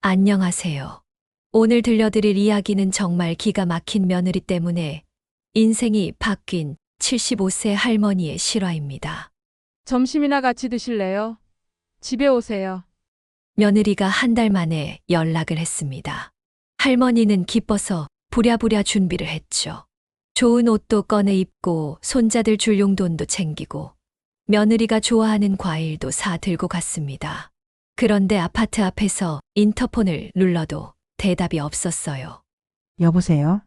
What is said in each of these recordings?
안녕하세요. 오늘 들려드릴 이야기는 정말 기가 막힌 며느리 때문에 인생이 바뀐 75세 할머니의 실화입니다. 점심이나 같이 드실래요? 집에 오세요. 며느리가 한 달 만에 연락을 했습니다. 할머니는 기뻐서 부랴부랴 준비를 했죠. 좋은 옷도 꺼내 입고 손자들 줄 용돈도 챙기고 며느리가 좋아하는 과일도 사 들고 갔습니다. 그런데 아파트 앞에서 인터폰을 눌러도 대답이 없었어요. 여보세요?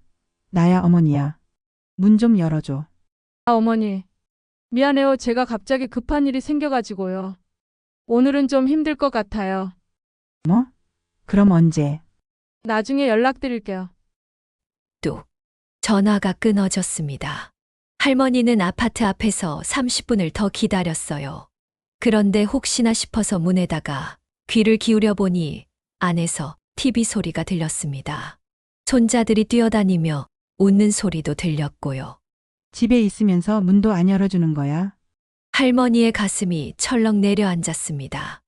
나야 어머니야. 문 좀 열어줘. 어머니. 미안해요. 제가 갑자기 급한 일이 생겨가지고요. 오늘은 좀 힘들 것 같아요. 뭐? 그럼 언제? 나중에 연락드릴게요. 뚝. 전화가 끊어졌습니다. 할머니는 아파트 앞에서 30분을 더 기다렸어요. 그런데 혹시나 싶어서 문에다가 귀를 기울여 보니 안에서 TV 소리가 들렸습니다. 손자들이 뛰어다니며 웃는 소리도 들렸고요. 집에 있으면서 문도 안 열어주는 거야? 할머니의 가슴이 철렁 내려앉았습니다.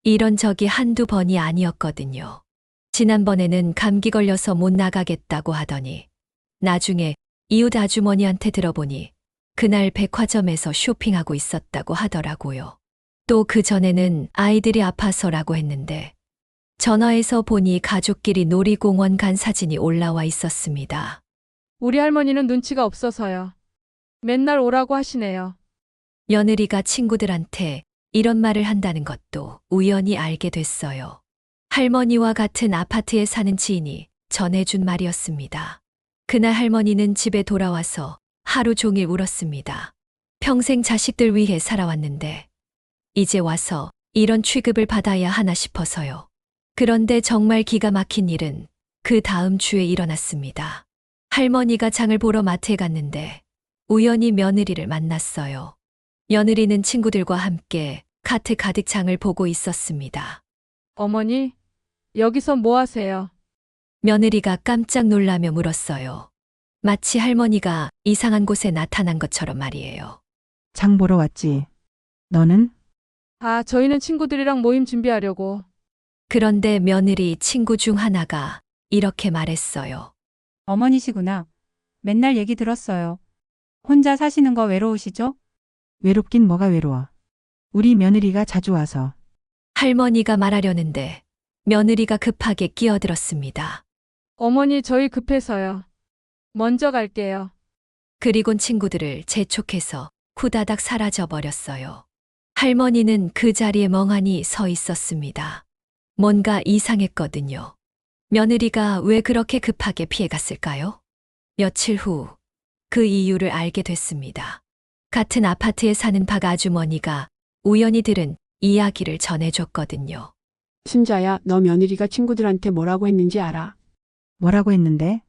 이런 적이 한두 번이 아니었거든요. 지난번에는 감기 걸려서 못 나가겠다고 하더니 나중에 이웃 아주머니한테 들어보니 그날 백화점에서 쇼핑하고 있었다고 하더라고요. 또 그 전에는 아이들이 아파서라고 했는데 전화해서 보니 가족끼리 놀이공원 간 사진이 올라와 있었습니다. 우리 할머니는 눈치가 없어서요. 맨날 오라고 하시네요. 며느리가 친구들한테 이런 말을 한다는 것도 우연히 알게 됐어요. 할머니와 같은 아파트에 사는 지인이 전해준 말이었습니다. 그날 할머니는 집에 돌아와서 하루 종일 울었습니다. 평생 자식들 위해 살아왔는데 이제 와서 이런 취급을 받아야 하나 싶어서요. 그런데 정말 기가 막힌 일은 그 다음 주에 일어났습니다. 할머니가 장을 보러 마트에 갔는데 우연히 며느리를 만났어요. 며느리는 친구들과 함께 카트 가득 장을 보고 있었습니다. 어머니, 여기서 뭐 하세요? 며느리가 깜짝 놀라며 물었어요. 마치 할머니가 이상한 곳에 나타난 것처럼 말이에요. 장 보러 왔지. 너는? 아, 저희는 친구들이랑 모임 준비하려고. 그런데 며느리 친구 중 하나가 이렇게 말했어요. 어머니시구나. 맨날 얘기 들었어요. 혼자 사시는 거 외로우시죠? 외롭긴 뭐가 외로워. 우리 며느리가 자주 와서. 할머니가 말하려는데 며느리가 급하게 끼어들었습니다. 어머니, 저희 급해서요. 먼저 갈게요. 그리곤 친구들을 재촉해서 후다닥 사라져 버렸어요. 할머니는 그 자리에 멍하니 서 있었습니다. 뭔가 이상했거든요. 며느리가 왜 그렇게 급하게 피해갔을까요? 며칠 후 그 이유를 알게 됐습니다. 같은 아파트에 사는 박 아주머니가 우연히 들은 이야기를 전해줬거든요. 순자야, 너 며느리가 친구들한테 뭐라고 했는지 알아? 뭐라고 했는데?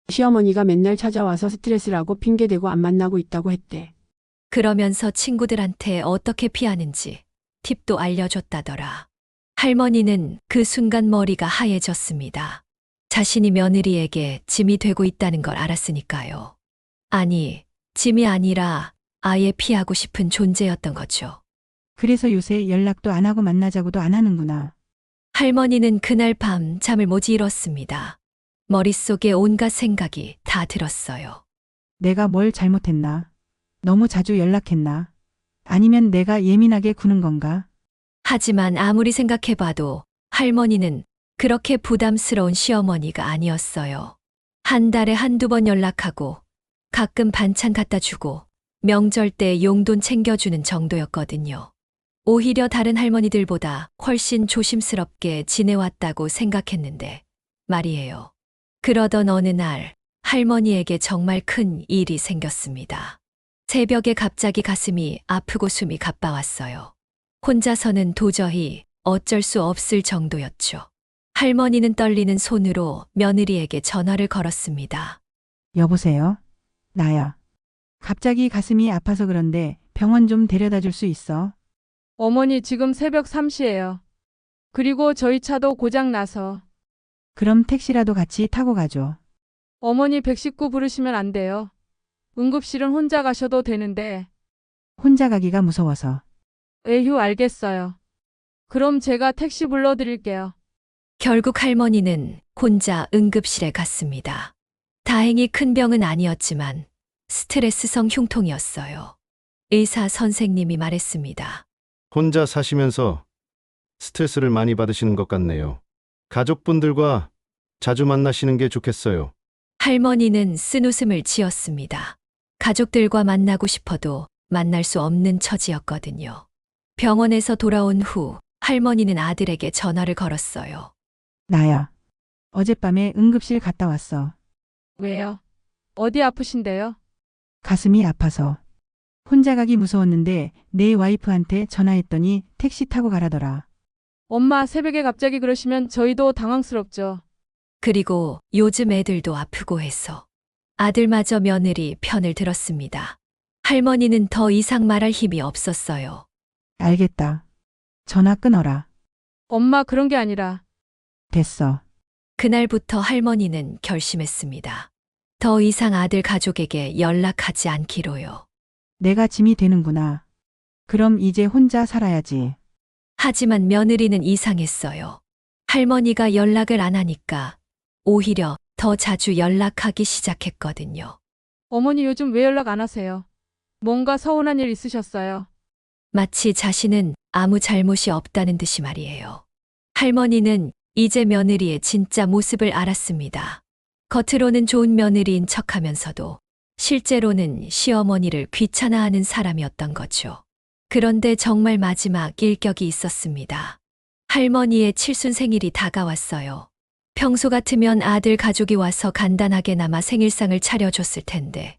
시어머니가 맨날 찾아와서 스트레스라고 핑계대고 안 만나고 있다고 했대. 그러면서 친구들한테 어떻게 피하는지 팁도 알려줬다더라. 할머니는 그 순간 머리가 하얘졌습니다. 자신이 며느리에게 짐이 되고 있다는 걸 알았으니까요. 아니, 짐이 아니라 아예 피하고 싶은 존재였던 거죠. 그래서 요새 연락도 안 하고 만나자고도 안 하는구나. 할머니는 그날 밤 잠을 못 이뤘습니다. 머릿속에 온갖 생각이 다 들었어요. 내가 뭘 잘못했나? 너무 자주 연락했나? 아니면 내가 예민하게 구는 건가? 하지만 아무리 생각해봐도 할머니는 그렇게 부담스러운 시어머니가 아니었어요. 한 달에 한두 번 연락하고 가끔 반찬 갖다 주고 명절 때 용돈 챙겨주는 정도였거든요. 오히려 다른 할머니들보다 훨씬 조심스럽게 지내왔다고 생각했는데 말이에요. 그러던 어느 날 할머니에게 정말 큰 일이 생겼습니다. 새벽에 갑자기 가슴이 아프고 숨이 가빠왔어요. 혼자서는 도저히 어쩔 수 없을 정도였죠. 할머니는 떨리는 손으로 며느리에게 전화를 걸었습니다. 여보세요? 나야. 갑자기 가슴이 아파서 그런데 병원 좀 데려다 줄 수 있어? 어머니, 지금 새벽 3시예요. 그리고 저희 차도 고장 나서. 그럼 택시라도 같이 타고 가죠. 어머니, 119 부르시면 안 돼요. 응급실은 혼자 가셔도 되는데. 혼자 가기가 무서워서. 에휴, 알겠어요. 그럼 제가 택시 불러드릴게요. 결국 할머니는 혼자 응급실에 갔습니다. 다행히 큰 병은 아니었지만 스트레스성 흉통이었어요. 의사 선생님이 말했습니다. 혼자 사시면서 스트레스를 많이 받으시는 것 같네요. 가족분들과 자주 만나시는 게 좋겠어요. 할머니는 쓴웃음을 지었습니다. 가족들과 만나고 싶어도 만날 수 없는 처지였거든요. 병원에서 돌아온 후 할머니는 아들에게 전화를 걸었어요. 나야. 어젯밤에 응급실 갔다 왔어. 왜요? 어디 아프신데요? 가슴이 아파서. 혼자 가기 무서웠는데 내 와이프한테 전화했더니 택시 타고 가라더라. 엄마 새벽에 갑자기 그러시면 저희도 당황스럽죠. 그리고 요즘 애들도 아프고 해서 아들마저 며느리 편을 들었습니다. 할머니는 더 이상 말할 힘이 없었어요. 알겠다. 전화 끊어라. 엄마 그런 게 아니라 됐어. 그날부터 할머니는 결심했습니다. 더 이상 아들 가족에게 연락하지 않기로요. 내가 짐이 되는구나. 그럼 이제 혼자 살아야지. 하지만 며느리는 이상했어요. 할머니가 연락을 안 하니까 오히려 더 자주 연락하기 시작했거든요. 어머니 요즘 왜 연락 안 하세요? 뭔가 서운한 일 있으셨어요? 마치 자신은 아무 잘못이 없다는 듯이 말이에요. 할머니는 이제 며느리의 진짜 모습을 알았습니다. 겉으로는 좋은 며느리인 척하면서도 실제로는 시어머니를 귀찮아하는 사람이었던 거죠. 그런데 정말 마지막 일격이 있었습니다. 할머니의 칠순 생일이 다가왔어요. 평소 같으면 아들 가족이 와서 간단하게나마 생일상을 차려줬을 텐데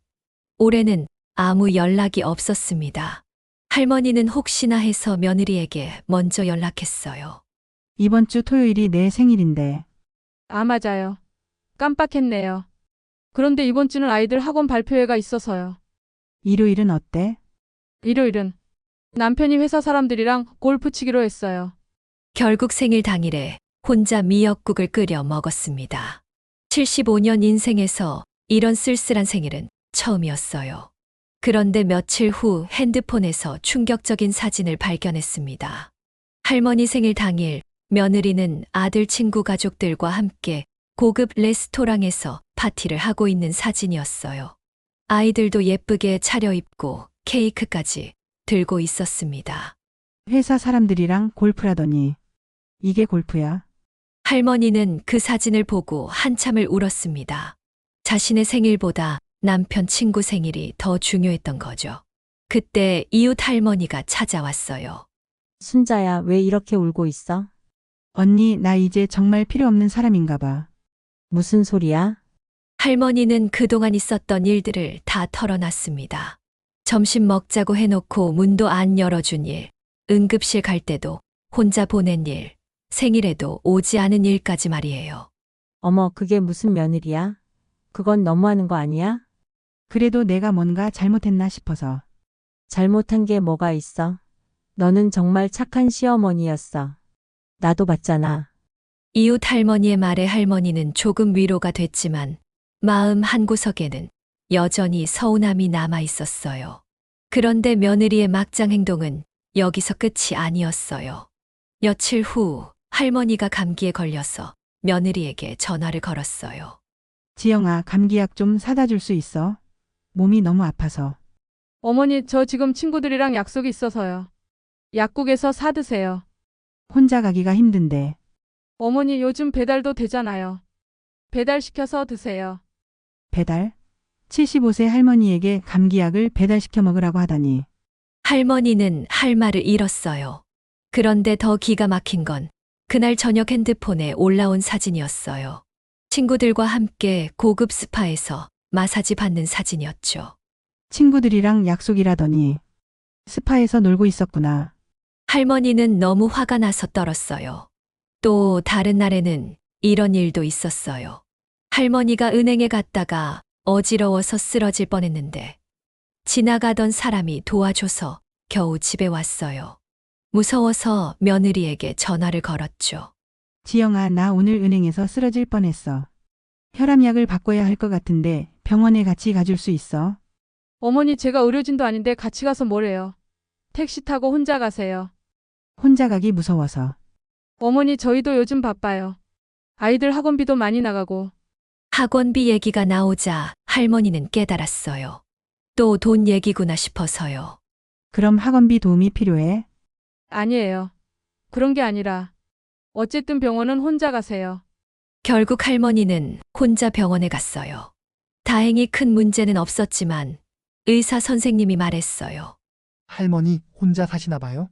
올해는 아무 연락이 없었습니다. 할머니는 혹시나 해서 며느리에게 먼저 연락했어요. 이번 주 토요일이 내 생일인데. 아, 맞아요. 깜빡했네요. 그런데 이번 주는 아이들 학원 발표회가 있어서요. 일요일은 어때? 일요일은 남편이 회사 사람들이랑 골프 치기로 했어요. 결국 생일 당일에 혼자 미역국을 끓여 먹었습니다. 75년 인생에서 이런 쓸쓸한 생일은 처음이었어요. 그런데 며칠 후 핸드폰에서 충격적인 사진을 발견했습니다. 할머니 생일 당일 며느리는 아들 친구 가족들과 함께 고급 레스토랑에서 파티를 하고 있는 사진이었어요. 아이들도 예쁘게 차려입고 케이크까지 들고 있었습니다. 회사 사람들이랑 골프라더니. 이게 골프야? 할머니는 그 사진을 보고 한참을 울었습니다. 자신의 생일보다 남편 친구 생일이 더 중요했던 거죠. 그때 이웃 할머니가 찾아왔어요. 순자야, 왜 이렇게 울고 있어? 언니, 나 이제 정말 필요 없는 사람인가 봐. 무슨 소리야? 할머니는 그동안 있었던 일들을 다 털어놨습니다. 점심 먹자고 해놓고 문도 안 열어준 일, 응급실 갈 때도 혼자 보낸 일, 생일에도 오지 않은 일까지 말이에요. 어머, 그게 무슨 며느리야? 그건 너무하는 거 아니야? 그래도 내가 뭔가 잘못했나 싶어서. 잘못한 게 뭐가 있어? 너는 정말 착한 시어머니였어. 나도 봤잖아. 이웃 할머니의 말에 할머니는 조금 위로가 됐지만 마음 한구석에는 여전히 서운함이 남아 있었어요. 그런데 며느리의 막장 행동은 여기서 끝이 아니었어요. 며칠 후 할머니가 감기에 걸려서 며느리에게 전화를 걸었어요. 지영아, 감기약 좀 사다 줄 수 있어? 몸이 너무 아파서. 어머니, 저 지금 친구들이랑 약속이 있어서요. 약국에서 사드세요. 혼자 가기가 힘든데. 어머니, 요즘 배달도 되잖아요. 배달시켜서 드세요. 배달? 75세 할머니에게 감기약을 배달시켜 먹으라고 하다니. 할머니는 할 말을 잃었어요. 그런데 더 기가 막힌 건 그날 저녁 핸드폰에 올라온 사진이었어요. 친구들과 함께 고급 스파에서 마사지 받는 사진이었죠. 친구들이랑 약속이라더니. 스파에서 놀고 있었구나. 할머니는 너무 화가 나서 떨었어요. 또 다른 날에는 이런 일도 있었어요. 할머니가 은행에 갔다가 어지러워서 쓰러질 뻔했는데 지나가던 사람이 도와줘서 겨우 집에 왔어요. 무서워서 며느리에게 전화를 걸었죠. 지영아, 나 오늘 은행에서 쓰러질 뻔했어. 혈압약을 바꿔야 할 것 같은데 병원에 같이 가줄 수 있어? 어머니, 제가 의료진도 아닌데 같이 가서 뭐래요. 택시 타고 혼자 가세요. 혼자 가기 무서워서. 어머니, 저희도 요즘 바빠요. 아이들 학원비도 많이 나가고. 학원비 얘기가 나오자 할머니는 깨달았어요. 또 돈 얘기구나 싶어서요. 그럼 학원비 도움이 필요해? 아니에요. 그런 게 아니라. 어쨌든 병원은 혼자 가세요. 결국 할머니는 혼자 병원에 갔어요. 다행히 큰 문제는 없었지만 의사 선생님이 말했어요. 할머니 혼자 사시나 봐요?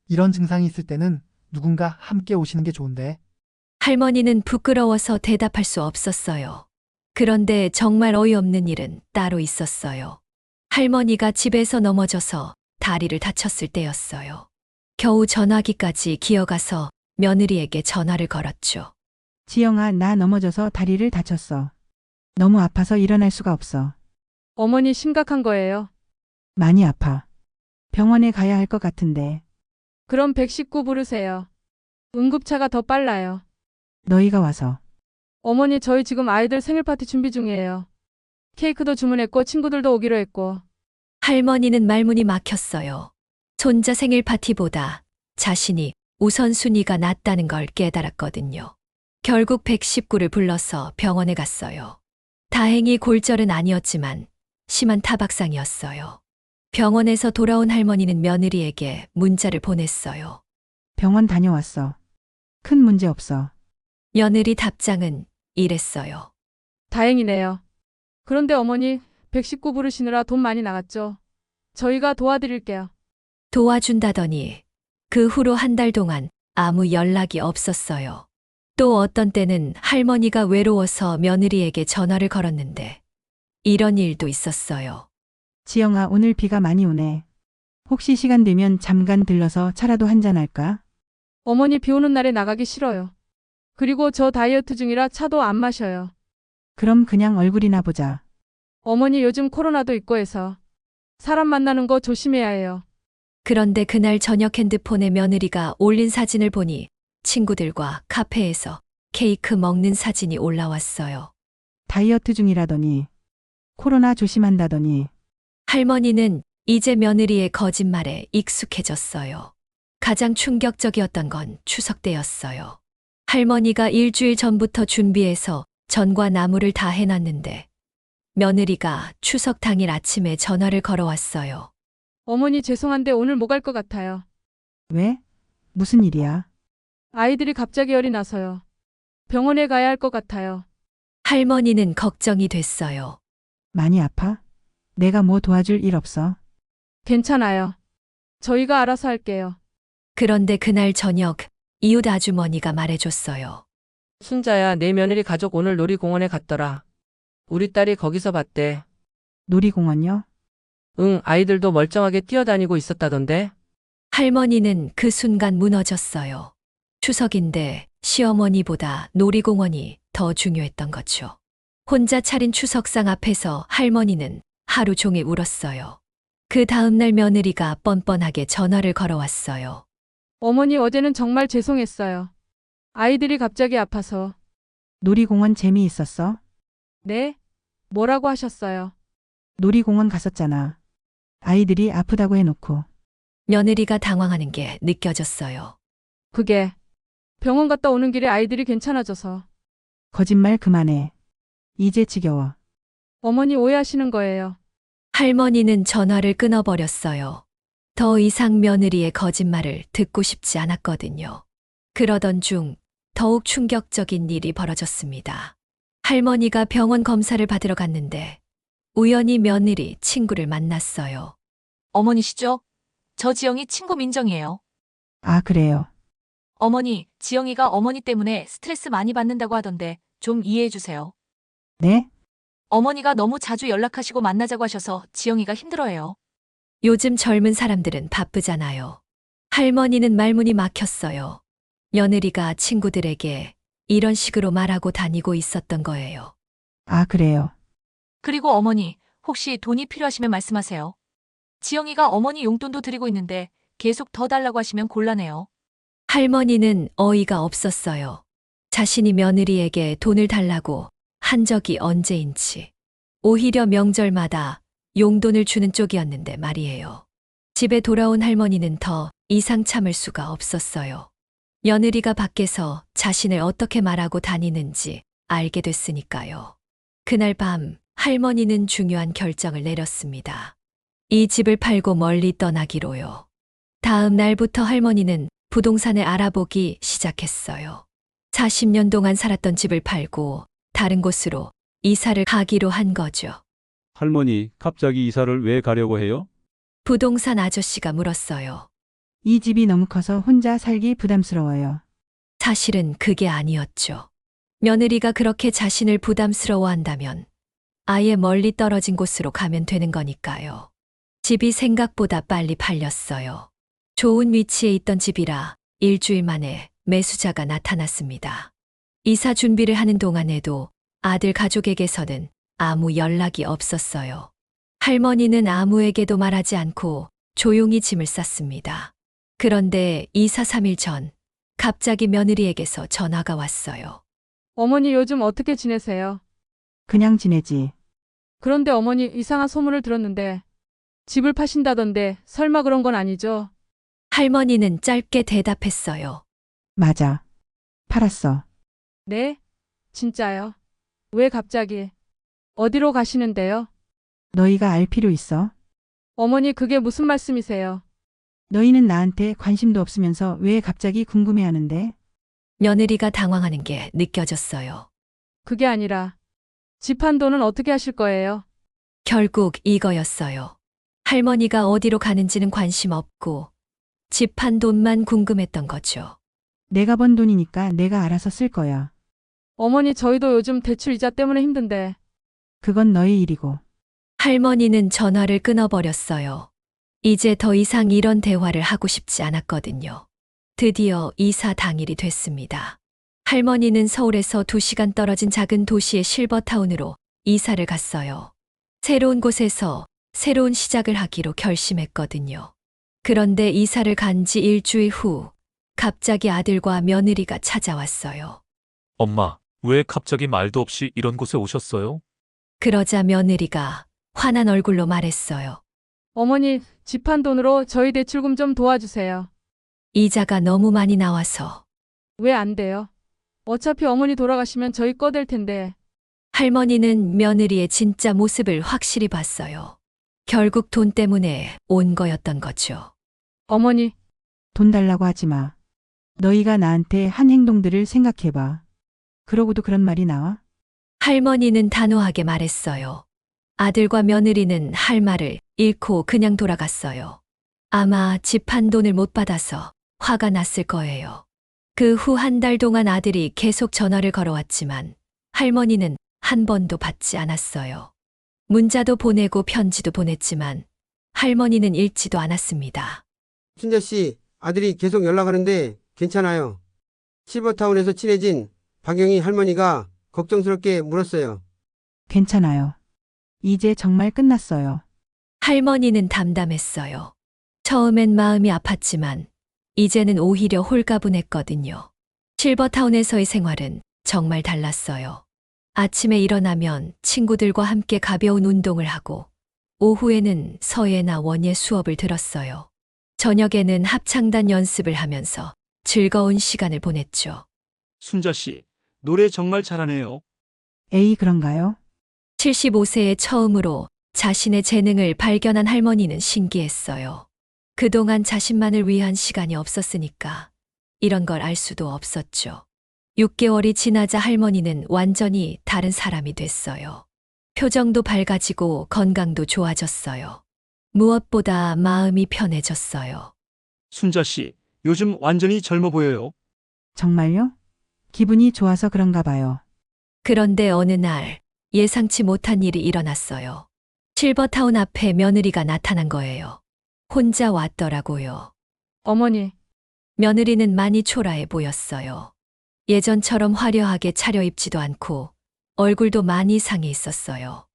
이런 증상이 있을 때는 누군가 함께 오시는 게 좋은데. 할머니는 부끄러워서 대답할 수 없었어요. 그런데 정말 어이없는 일은 따로 있었어요. 할머니가 집에서 넘어져서 다리를 다쳤을 때였어요. 겨우 전화기까지 기어가서 며느리에게 전화를 걸었죠. 지영아, 나 넘어져서 다리를 다쳤어. 너무 아파서 일어날 수가 없어. 어머니 심각한 거예요. 많이 아파. 병원에 가야 할 것 같은데. 그럼 119 부르세요. 응급차가 더 빨라요. 너희가 와서. 어머니 저희 지금 아이들 생일 파티 준비 중이에요. 케이크도 주문했고 친구들도 오기로 했고. 할머니는 말문이 막혔어요. 손자 생일 파티보다 자신이 우선순위가 낫다는 걸 깨달았거든요. 결국 119를 불러서 병원에 갔어요. 다행히 골절은 아니었지만 심한 타박상이었어요. 병원에서 돌아온 할머니는 며느리에게 문자를 보냈어요. 병원 다녀왔어. 큰 문제 없어. 며느리 답장은 이랬어요. 다행이네요. 그런데 어머니 119 부르시느라 돈 많이 나갔죠? 저희가 도와드릴게요. 도와준다더니 그 후로 한 달 동안 아무 연락이 없었어요. 또 어떤 때는 할머니가 외로워서 며느리에게 전화를 걸었는데 이런 일도 있었어요. 지영아, 오늘 비가 많이 오네. 혹시 시간 되면 잠깐 들러서 차라도 한잔 할까? 어머니 비 오는 날에 나가기 싫어요. 그리고 저 다이어트 중이라 차도 안 마셔요. 그럼 그냥 얼굴이나 보자. 어머니 요즘 코로나도 있고 해서 사람 만나는 거 조심해야 해요. 그런데 그날 저녁 핸드폰에 며느리가 올린 사진을 보니 친구들과 카페에서 케이크 먹는 사진이 올라왔어요. 다이어트 중이라더니. 코로나 조심한다더니. 할머니는 이제 며느리의 거짓말에 익숙해졌어요. 가장 충격적이었던 건 추석 때였어요. 할머니가 일주일 전부터 준비해서 전과 나물을 다 해놨는데 며느리가 추석 당일 아침에 전화를 걸어왔어요. 어머니 죄송한데 오늘 못 갈 것 같아요. 왜? 무슨 일이야? 아이들이 갑자기 열이 나서요. 병원에 가야 할 것 같아요. 할머니는 걱정이 됐어요. 많이 아파? 내가 뭐 도와줄 일 없어? 괜찮아요. 저희가 알아서 할게요. 그런데 그날 저녁 이웃 아주머니가 말해줬어요. 순자야, 내 며느리 가족 오늘 놀이공원에 갔더라. 우리 딸이 거기서 봤대. 놀이공원요? 응, 아이들도 멀쩡하게 뛰어다니고 있었다던데. 할머니는 그 순간 무너졌어요. 추석인데 시어머니보다 놀이공원이 더 중요했던 거죠. 혼자 차린 추석상 앞에서 할머니는 하루 종일 울었어요. 그 다음날 며느리가 뻔뻔하게 전화를 걸어왔어요. 어머니 어제는 정말 죄송했어요. 아이들이 갑자기 아파서. 놀이공원 재미있었어? 네? 뭐라고 하셨어요? 놀이공원 갔었잖아. 아이들이 아프다고 해놓고. 며느리가 당황하는 게 느껴졌어요. 그게 병원 갔다 오는 길에 아이들이 괜찮아져서. 거짓말 그만해. 이제 지겨워. 어머니 오해하시는 거예요. 할머니는 전화를 끊어버렸어요. 더 이상 며느리의 거짓말을 듣고 싶지 않았거든요. 그러던 중 더욱 충격적인 일이 벌어졌습니다. 할머니가 병원 검사를 받으러 갔는데 우연히 며느리 친구를 만났어요. 어머니시죠? 저 지영이 친구 민정이에요. 아, 그래요. 어머니, 지영이가 어머니 때문에 스트레스 많이 받는다고 하던데 좀 이해해 주세요. 네? 어머니가 너무 자주 연락하시고 만나자고 하셔서 지영이가 힘들어해요. 요즘 젊은 사람들은 바쁘잖아요. 할머니는 말문이 막혔어요. 며느리가 친구들에게 이런 식으로 말하고 다니고 있었던 거예요. 아, 그래요. 그리고 어머니, 혹시 돈이 필요하시면 말씀하세요. 지영이가 어머니 용돈도 드리고 있는데 계속 더 달라고 하시면 곤란해요. 할머니는 어이가 없었어요. 자신이 며느리에게 돈을 달라고 한 적이 언제인지. 오히려 명절마다 용돈을 주는 쪽이었는데 말이에요. 집에 돌아온 할머니는 더 이상 참을 수가 없었어요. 며느리가 밖에서 자신을 어떻게 말하고 다니는지 알게 됐으니까요. 그날 밤 할머니는 중요한 결정을 내렸습니다. 이 집을 팔고 멀리 떠나기로요. 다음 날부터 할머니는 부동산을 알아보기 시작했어요. 40년 동안 살았던 집을 팔고 다른 곳으로 이사를 가기로 한 거죠. 할머니, 갑자기 이사를 왜 가려고 해요? 부동산 아저씨가 물었어요. 이 집이 너무 커서 혼자 살기 부담스러워요. 사실은 그게 아니었죠. 며느리가 그렇게 자신을 부담스러워한다면 아예 멀리 떨어진 곳으로 가면 되는 거니까요. 집이 생각보다 빨리 팔렸어요. 좋은 위치에 있던 집이라 일주일 만에 매수자가 나타났습니다. 이사 준비를 하는 동안에도 아들 가족에게서는 아무 연락이 없었어요. 할머니는 아무에게도 말하지 않고 조용히 짐을 쌌습니다. 그런데 이사 3일 전 갑자기 며느리에게서 전화가 왔어요. 어머니 요즘 어떻게 지내세요? 그냥 지내지. 그런데 어머니 이상한 소문을 들었는데 집을 파신다던데 설마 그런 건 아니죠? 할머니는 짧게 대답했어요. 맞아. 팔았어. 네? 진짜요? 왜 갑자기? 어디로 가시는데요? 너희가 알 필요 있어? 어머니 그게 무슨 말씀이세요? 너희는 나한테 관심도 없으면서 왜 갑자기 궁금해하는데? 며느리가 당황하는 게 느껴졌어요. 그게 아니라 집 한 돈은 어떻게 하실 거예요? 결국 이거였어요. 할머니가 어디로 가는지는 관심 없고 집 한 돈만 궁금했던 거죠. 내가 번 돈이니까 내가 알아서 쓸 거야. 어머니 저희도 요즘 대출 이자 때문에 힘든데 그건 너희 일이고. 할머니는 전화를 끊어버렸어요. 이제 더 이상 이런 대화를 하고 싶지 않았거든요. 드디어 이사 당일이 됐습니다. 할머니는 서울에서 2시간 떨어진 작은 도시의 실버타운으로 이사를 갔어요. 새로운 곳에서 새로운 시작을 하기로 결심했거든요. 그런데 이사를 간 지 일주일 후 갑자기 아들과 며느리가 찾아왔어요. 엄마, 왜 갑자기 말도 없이 이런 곳에 오셨어요? 그러자 며느리가 화난 얼굴로 말했어요. 어머니 집 한 돈으로 저희 대출금 좀 도와주세요. 이자가 너무 많이 나와서. 왜 안 돼요? 어차피 어머니 돌아가시면 저희 거 될 텐데. 할머니는 며느리의 진짜 모습을 확실히 봤어요. 결국 돈 때문에 온 거였던 거죠. 어머니, 돈 달라고 하지 마. 너희가 나한테 한 행동들을 생각해봐. 그러고도 그런 말이 나와? 할머니는 단호하게 말했어요. 아들과 며느리는 할 말을 잃고 그냥 돌아갔어요. 아마 집 한 돈을 못 받아서 화가 났을 거예요. 그 후 한 달 동안 아들이 계속 전화를 걸어왔지만 할머니는 한 번도 받지 않았어요. 문자도 보내고 편지도 보냈지만 할머니는 읽지도 않았습니다. 순자 씨, 아들이 계속 연락하는데 괜찮아요. 실버타운에서 친해진 박영희 할머니가 걱정스럽게 물었어요. 괜찮아요. 이제 정말 끝났어요. 할머니는 담담했어요. 처음엔 마음이 아팠지만 이제는 오히려 홀가분했거든요. 실버타운에서의 생활은 정말 달랐어요. 아침에 일어나면 친구들과 함께 가벼운 운동을 하고 오후에는 서예나 원예 수업을 들었어요. 저녁에는 합창단 연습을 하면서 즐거운 시간을 보냈죠. 순자 씨, 노래 정말 잘하네요. 에이, 그런가요? 75세에 처음으로 자신의 재능을 발견한 할머니는 신기했어요. 그동안 자신만을 위한 시간이 없었으니까 이런 걸 알 수도 없었죠. 6개월이 지나자 할머니는 완전히 다른 사람이 됐어요. 표정도 밝아지고 건강도 좋아졌어요. 무엇보다 마음이 편해졌어요. 순자 씨, 요즘 완전히 젊어 보여요. 정말요? 기분이 좋아서 그런가 봐요. 그런데 어느 날 예상치 못한 일이 일어났어요. 실버타운 앞에 며느리가 나타난 거예요. 혼자 왔더라고요. 어머니, 며느리는 많이 초라해 보였어요. 예전처럼 화려하게 차려입지도 않고 얼굴도 많이 상해 있었어요.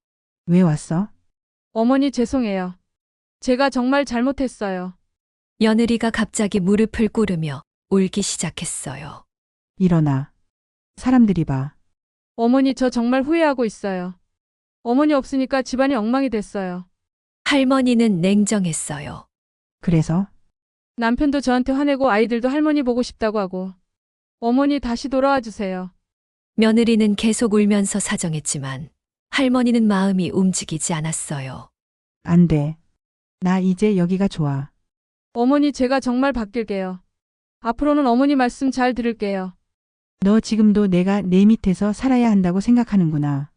왜 왔어? 어머니 죄송해요. 제가 정말 잘못했어요. 며느리가 갑자기 무릎을 꿇으며 울기 시작했어요. 일어나. 사람들이 봐. 어머니 저 정말 후회하고 있어요. 어머니 없으니까 집안이 엉망이 됐어요. 할머니는 냉정했어요. 그래서? 남편도 저한테 화내고 아이들도 할머니 보고 싶다고 하고. 어머니 다시 돌아와 주세요. 며느리는 계속 울면서 사정했지만 할머니는 마음이 움직이지 않았어요. 안 돼. 나 이제 여기가 좋아. 어머니 제가 정말 바뀔게요. 앞으로는 어머니 말씀 잘 들을게요. 너 지금도 내가 내 밑에서 살아야 한다고 생각하는구나.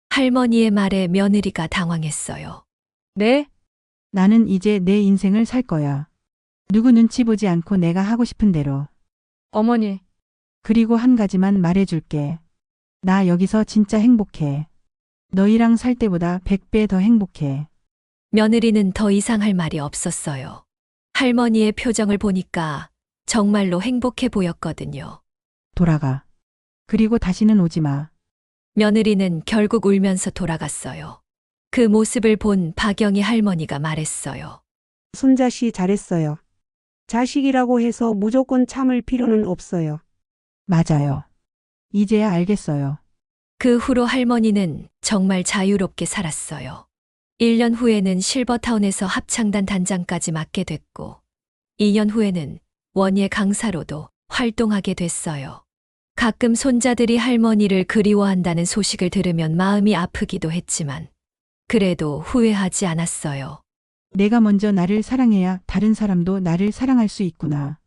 할머니의 말에 며느리가 당황했어요. 네? 나는 이제 내 인생을 살 거야. 누구 눈치 보지 않고 내가 하고 싶은 대로. 어머니, 그리고 한 가지만 말해줄게. 나 여기서 진짜 행복해. 너희랑 살 때보다 100배 더 행복해. 며느리는 더 이상 할 말이 없었어요. 할머니의 표정을 보니까 정말로 행복해 보였거든요. 돌아가. 그리고 다시는 오지 마. 며느리는 결국 울면서 돌아갔어요. 그 모습을 본 박영희 할머니가 말했어요. 순자 씨 잘했어요. 자식이라고 해서 무조건 참을 필요는 없어요. 맞아요. 이제야 알겠어요. 그 후로 할머니는 정말 자유롭게 살았어요. 1년 후에는 실버타운에서 합창단 단장까지 맡게 됐고, 2년 후에는 원예 강사로도 활동하게 됐어요. 가끔 손자들이 할머니를 그리워한다는 소식을 들으면 마음이 아프기도 했지만, 그래도 후회하지 않았어요. 내가 먼저 나를 사랑해야 다른 사람도 나를 사랑할 수 있구나.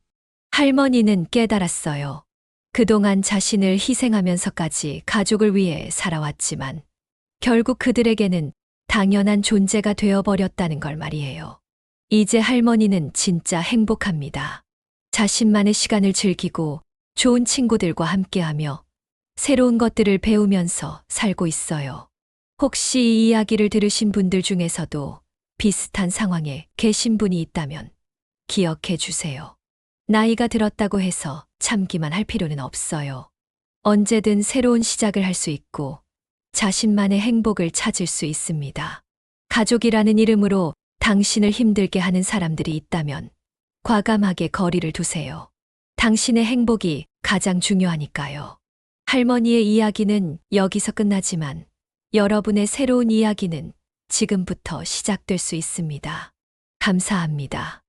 할머니는 깨달았어요. 그동안 자신을 희생하면서까지 가족을 위해 살아왔지만, 결국 그들에게는 당연한 존재가 되어버렸다는 걸 말이에요. 이제 할머니는 진짜 행복합니다. 자신만의 시간을 즐기고 좋은 친구들과 함께하며 새로운 것들을 배우면서 살고 있어요. 혹시 이 이야기를 들으신 분들 중에서도 비슷한 상황에 계신 분이 있다면 기억해 주세요. 나이가 들었다고 해서 참기만 할 필요는 없어요. 언제든 새로운 시작을 할 수 있고 자신만의 행복을 찾을 수 있습니다. 가족이라는 이름으로 당신을 힘들게 하는 사람들이 있다면 과감하게 거리를 두세요. 당신의 행복이 가장 중요하니까요. 할머니의 이야기는 여기서 끝나지만 여러분의 새로운 이야기는 지금부터 시작될 수 있습니다. 감사합니다.